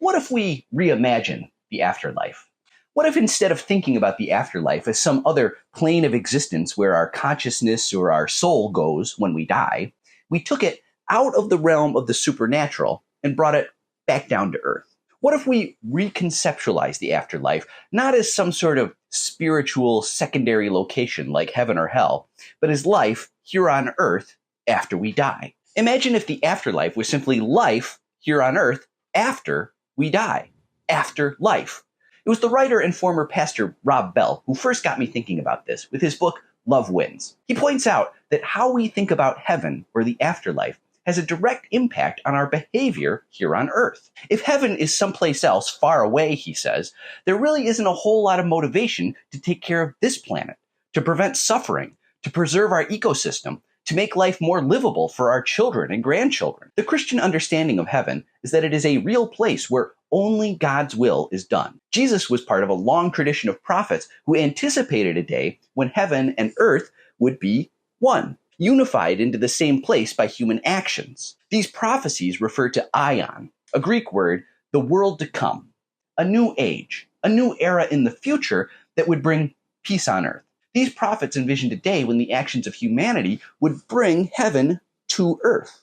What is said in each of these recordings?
What if we reimagine the afterlife? What if instead of thinking about the afterlife as some other plane of existence where our consciousness or our soul goes when we die, we took it out of the realm of the supernatural and brought it back down to earth? What if we reconceptualize the afterlife not as some sort of spiritual secondary location like heaven or hell, but as life here on earth after we die? Imagine if the afterlife was simply life here on earth after we die. After life. It was the writer and former pastor Rob Bell who first got me thinking about this with his book, Love Wins. He points out that how we think about heaven or the afterlife has a direct impact on our behavior here on earth. If heaven is someplace else far away, he says, there really isn't a whole lot of motivation to take care of this planet, to prevent suffering, to preserve our ecosystem, to make life more livable for our children and grandchildren. The Christian understanding of heaven is that it is a real place where only God's will is done. Jesus was part of a long tradition of prophets who anticipated a day when heaven and earth would be one, unified into the same place by human actions. These prophecies refer to aion, a Greek word, the world to come, a new age, a new era in the future that would bring peace on earth. These prophets envisioned a day when the actions of humanity would bring heaven to earth.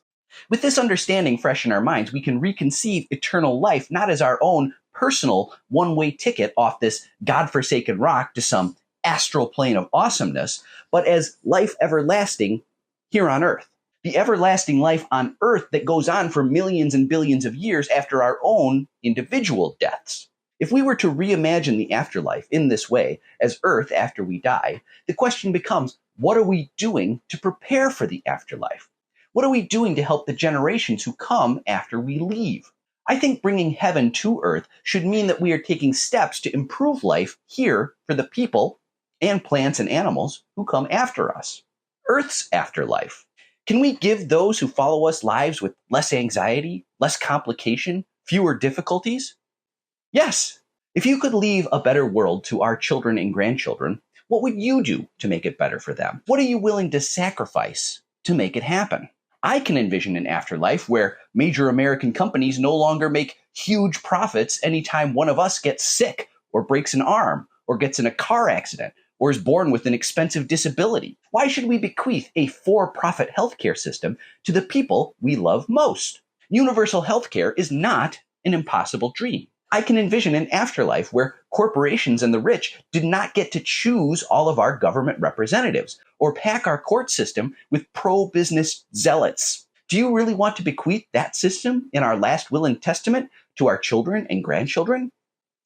With this understanding fresh in our minds, we can reconceive eternal life not as our own personal one-way ticket off this God-forsaken rock to some astral plane of awesomeness, but as life everlasting here on earth. The everlasting life on earth that goes on for millions and billions of years after our own individual deaths. If we were to reimagine the afterlife in this way, as earth after we die, the question becomes, what are we doing to prepare for the afterlife? What are we doing to help the generations who come after we leave? I think bringing heaven to earth should mean that we are taking steps to improve life here for the people and plants and animals who come after us. Earth's afterlife. Can we give those who follow us lives with less anxiety, less complication, fewer difficulties? Yes. If you could leave a better world to our children and grandchildren, what would you do to make it better for them? What are you willing to sacrifice to make it happen? I can envision an afterlife where major American companies no longer make huge profits anytime one of us gets sick or breaks an arm or gets in a car accident or is born with an expensive disability. Why should we bequeath a for-profit healthcare system to the people we love most? Universal healthcare is not an impossible dream. I can envision an afterlife where corporations and the rich did not get to choose all of our government representatives or pack our court system with pro-business zealots. Do you really want to bequeath that system in our last will and testament to our children and grandchildren?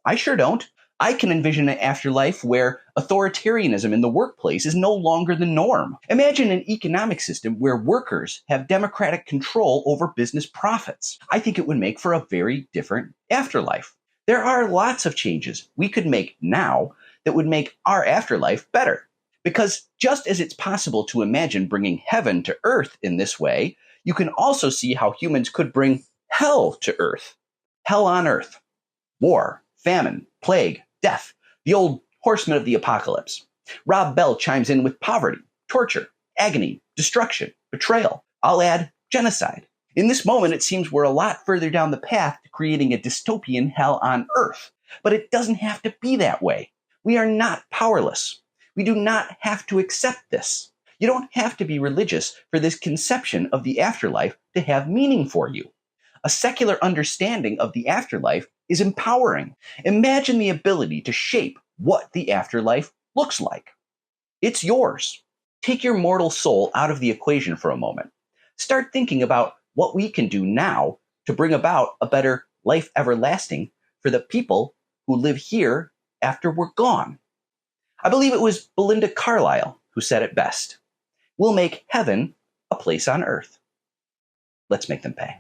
I sure don't. I can envision an afterlife where authoritarianism in the workplace is no longer the norm. Imagine an economic system where workers have democratic control over business profits. I think it would make for a very different afterlife. There are lots of changes we could make now that would make our afterlife better. Because just as it's possible to imagine bringing heaven to earth in this way, you can also see how humans could bring hell to earth. Hell on earth. War, famine, plague, death, the old horsemen of the apocalypse. Rob Bell chimes in with poverty, torture, agony, destruction, betrayal. I'll add genocide. In this moment, it seems we're a lot further down the path to creating a dystopian hell on earth. But it doesn't have to be that way. We are not powerless. We do not have to accept this. You don't have to be religious for this conception of the afterlife to have meaning for you. A secular understanding of the afterlife is empowering. Imagine the ability to shape what the afterlife looks like. It's yours. Take your mortal soul out of the equation for a moment. Start thinking about what we can do now to bring about a better life everlasting for the people who live here after we're gone. I believe it was Belinda Carlisle who said it best. We'll make heaven a place on earth. Let's make them pay.